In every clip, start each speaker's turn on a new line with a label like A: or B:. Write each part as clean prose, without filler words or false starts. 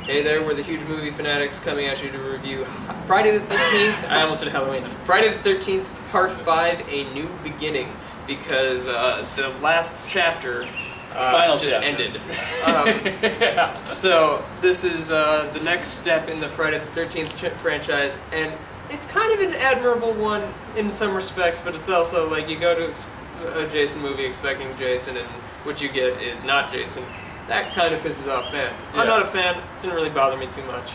A: Hey there, we're the Huge Movie Fanatics coming at you to review Friday the 13th, I almost said Halloween, Friday the 13th, Part 5, A New Beginning, because the last chapter just ended. So this is the next step in the Friday the 13th franchise, and it's kind of an admirable one in some respects, but it's also like you go to a Jason movie expecting Jason, and what you get is not Jason. That kind of pisses off fans. Yeah. I'm not a fan, didn't really bother me too much.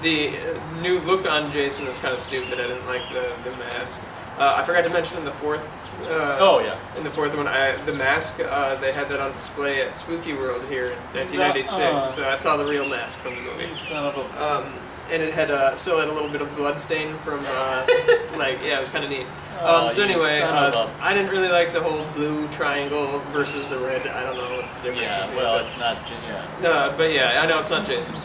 A: The new look on Jason was kind of stupid, I didn't like the mask. I forgot to mention in the fourth in the fourth one, the mask, they had that on display at Spooky World here in 1996, so I saw the real mask from the movie.
B: Son of a...
A: And it had still had a little bit of blood stain from like, yeah, it was kind of neat. So anyway, I didn't really like the whole blue triangle versus the red. I don't know what the difference would be.
B: Well, it's not.
A: But yeah, I know it's not Jason.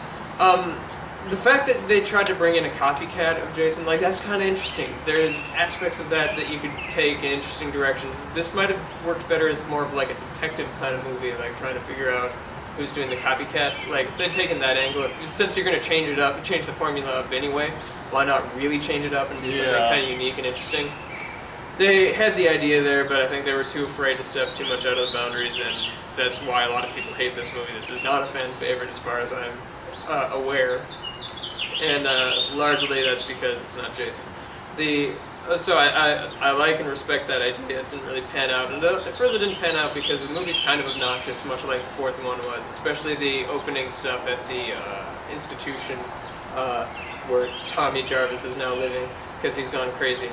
A: The fact that they tried to bring in a copycat of Jason, like, that's kind of interesting. There's aspects of that you could take in interesting directions. This might have worked better as more of like a detective kind of movie, like trying to figure out who's doing the copycat. Like, they've taken that angle. Since you're going to change it up, change the formula up anyway, why not really change it up and do something kind of unique and interesting? They had the idea there, but I think they were too afraid to step too much out of the boundaries, and that's why a lot of people hate this movie. This is not a fan favorite as far as I'm aware, and largely that's because it's not Jason. So I like and respect that idea. It didn't really pan out, and it further didn't pan out because the movie's kind of obnoxious, much like the fourth one was, especially the opening stuff at the institution where Tommy Jarvis is now living because he's gone crazy.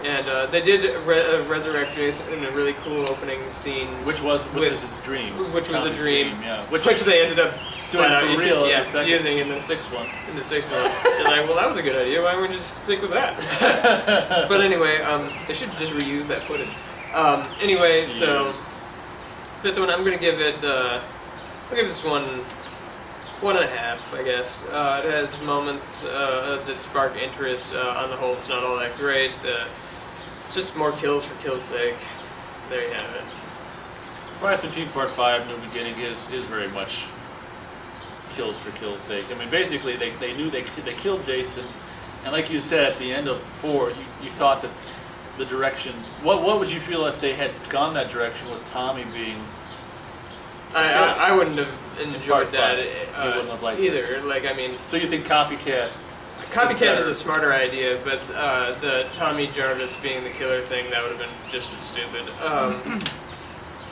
A: And they did resurrect Jason in a really cool opening scene,
B: which was his dream.
A: Which was a dream,
B: yeah.
A: Which they ended up
B: doing for real
A: using in the
B: sixth one.
A: In the sixth one, they're like, well, that was a good idea. Why wouldn't you just stick with that? But anyway, they should just reuse that footage. Anyway, so fifth one, I'm gonna give it. I'll give this one 1.5, I guess. It has moments that spark interest. On the whole, it's not all that great. It's just more kills for kills' sake. There you have it.
B: Friday the 13th Part 5, New Beginning, is very much kills for kills' sake. I mean, basically, they knew they killed Jason, and like you said, at the end of 4, you thought that the direction... What would you feel if they had gone that direction with Tommy being...
A: I wouldn't have enjoyed that
B: wouldn't have liked
A: either.
B: It.
A: Like, I mean,
B: so you think Copycat
A: is a smarter idea, but the Tommy Jarvis being the killer thing, that would have been just as stupid,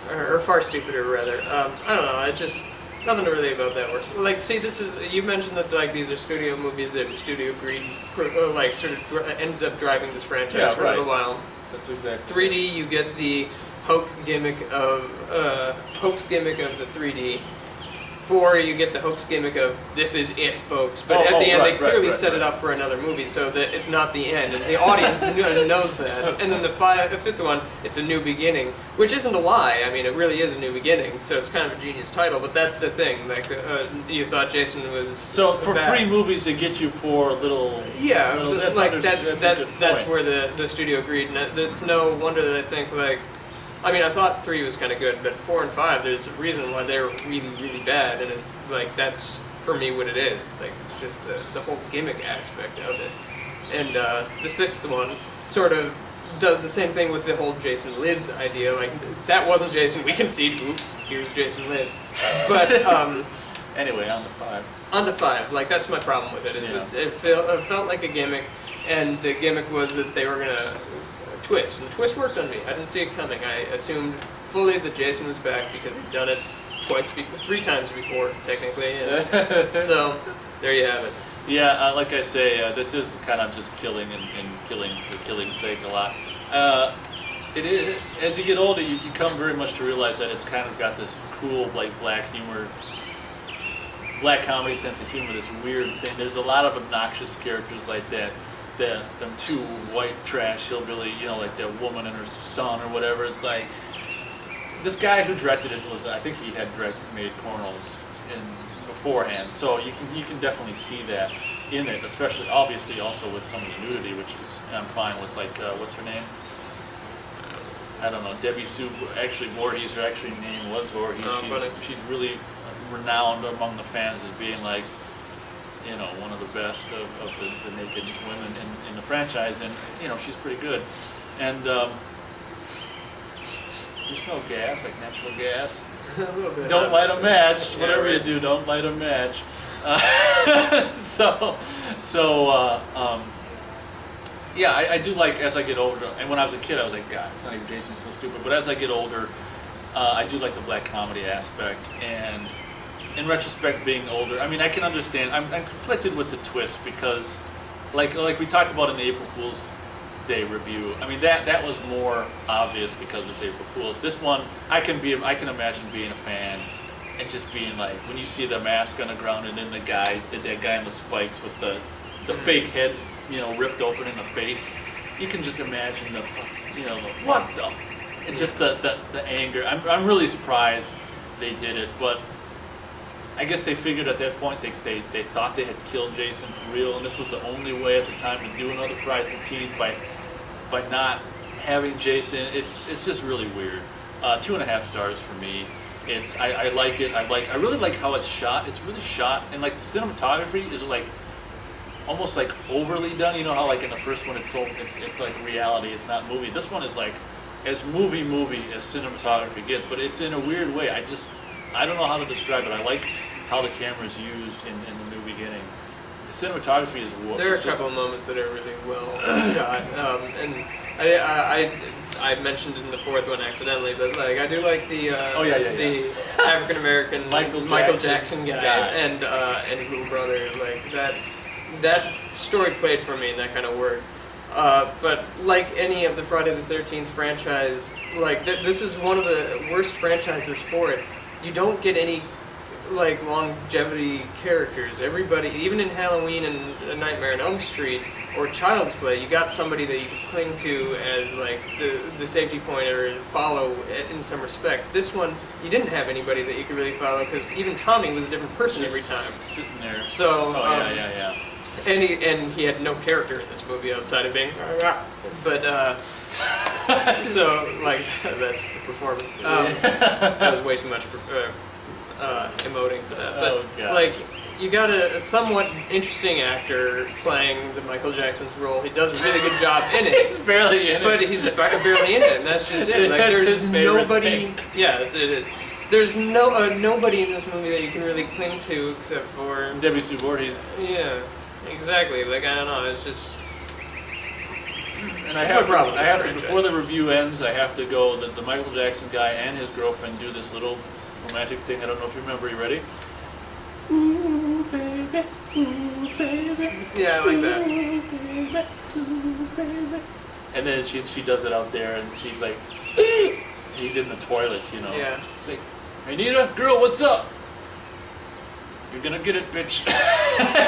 A: or far stupider rather. I don't know. It just nothing really about that works. Like, see, this is, you mentioned that like these are studio movies that studio greed like sort of ends up driving this franchise for a little while.
B: That's exactly.
A: 3D, you get the hoax gimmick of the 3D. 4, you get the hoax gimmick of this is it, folks. But at the end, they clearly set it up for another movie, so that it's not the end, and the audience knows that. And then the fifth one, it's a new beginning, which isn't a lie. I mean, it really is a new beginning. So it's kind of a genius title. But that's the thing. Like, you thought Jason was
B: for
A: bad.
B: 3 movies to get you 4 little.
A: Yeah,
B: that's
A: where the studio agreed, and it's no wonder that I think like. I mean, I thought 3 was kind of good, but 4 and 5, there's a reason why they were really, really bad, and it's like, that's, for me, what it is. Like, it's just the whole gimmick aspect of it. And the 6th one sort of does the same thing with the whole Jason Lives idea. Like, that wasn't Jason, we concede, oops, here's Jason Lives. But,
B: anyway, on to 5.
A: On to 5, like, that's my problem with it. It felt like a gimmick, and the gimmick was that they were going to twist, and twist worked on me. I didn't see it coming. I assumed fully that Jason was back because he'd done it 3 times before, technically. So there you have it.
B: Yeah, like I say, this is kind of just killing and killing for killing's sake a lot. It is, as you get older, you come very much to realize that it's kind of got this cool, like, black comedy sense of humor, this weird thing. There's a lot of obnoxious characters like that. Them 2 white trash hillbilly, like that woman and her son or whatever. It's like, this guy who directed it was, I think he had made pornos beforehand, so you can definitely see that in it, especially, obviously, also with some of the nudity, which is, I'm fine with, like, what's her name? I don't know, Debbie Sue, actually Voorhees, her actual name was Voorhees.
A: Oh, funny.
B: She's really renowned among the fans as being like, you know, one of the best of the naked women in the franchise, and you know, she's pretty good. And you smell gas, like natural gas.
A: A little bit.
B: Don't light a match.
A: Yeah,
B: Whatever
A: right.
B: you do, don't light a match. Yeah, I do like, as I get older, and when I was a kid I was like, God, it's not even Jason, so stupid. But as I get older, I do like the black comedy aspect, and in retrospect, being older, I mean, I can understand. I'm conflicted with the twist because, like we talked about in the April Fool's Day review. I mean, that was more obvious because it's April Fool's. This one, I can imagine being a fan and just being like, when you see the mask on the ground and then the dead guy in the spikes with the fake head, you know, ripped open in the face, you can just imagine what the, and just the anger. I'm really surprised they did it, but I guess they figured at that point they thought they had killed Jason for real, and this was the only way at the time to do another Friday the 13th by not having Jason. It's just really weird. 2.5 stars for me. I like it. I really like how it's shot. It's really shot, and like the cinematography is like almost like overly done. You know how like in the first one it's like reality. It's not movie. This one is like as movie as cinematography gets, but it's in a weird way. I don't know how to describe it. I like how the camera is used in the new beginning. The cinematography is what.
A: There are a couple of moments that are really well shot, and I mentioned in the fourth one accidentally, but like I do like the the African American Michael Jackson guy and his little brother, like that story played for me and that kind of worked. But like any of the Friday the 13th franchise, like this is one of the worst franchises for it. You don't get any like longevity characters. Everybody, even in Halloween and A Nightmare on Elm Street or Child's Play, you got somebody that you can cling to as like the safety point or follow in some respect. This one, you didn't have anybody that you could really follow because even Tommy was a different person every time.
B: Sitting there.
A: So
B: yeah.
A: And he had no character in this movie outside of being, but so like that's the performance. That was way too much emoting for that. But like you got a somewhat interesting actor playing the Michael Jackson's role. He does a really good job in it.
B: He's barely in it.
A: But he's barely in it, and that's just it. Like there's nobody. Yeah, it is. There's nobody in this movie that you can really cling to except for
B: Debbie Sue Voorhees.
A: Yeah. Exactly. Like I don't know. It's just.
B: And I have to before the review ends, I have to go. The Michael Jackson guy and his girlfriend do this little romantic thing. I don't know if you remember. You ready? Ooh baby, ooh baby.
A: Yeah, I like that.
B: Ooh baby, ooh baby. And then she does it out there, and she's like, he's in the toilet, you know.
A: Yeah.
B: It's like, hey Nita, girl, what's up? You're gonna get it, bitch.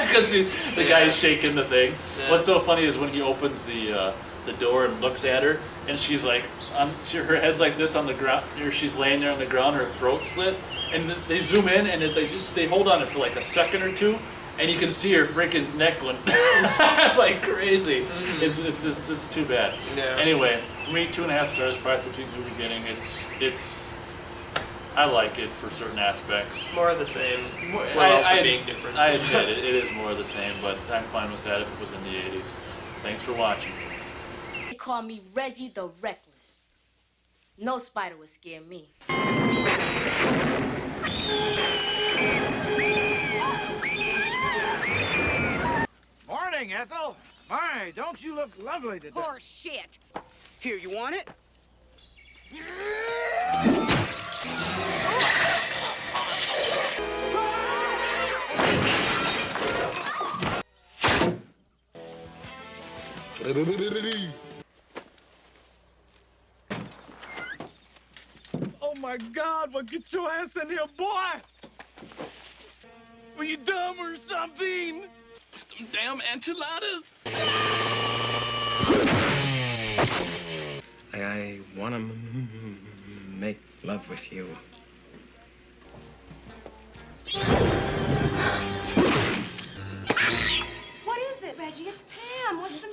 B: Because the guy is shaking the thing. Yeah. What's so funny is when he opens the door and looks at her, and she's like, her head's like this on the ground. She's laying there on the ground, her throat slit, and they zoom in, and they hold on it for like a second or two, and you can see her freaking neck going like crazy. Mm-hmm. It's too bad.
A: Yeah.
B: Anyway, for me, 2.5 stars. Friday the 13th new beginning. It's. I like it for certain aspects.
A: It's more of the same, while also being different.
B: I admit it is more of the same, but I'm fine with that if it was in the 80s. Thanks for watching.
C: They call me Reggie the Reckless. No spider would scare me.
D: Morning, Ethel. My, don't you look lovely today?
E: Horse shit. Here, you want it?
D: Oh my God, what get your ass in here, boy? Were you dumb or something? Some damn enchiladas.
F: I want to make love with you.
G: What is it, Reggie? It's Pam. What's the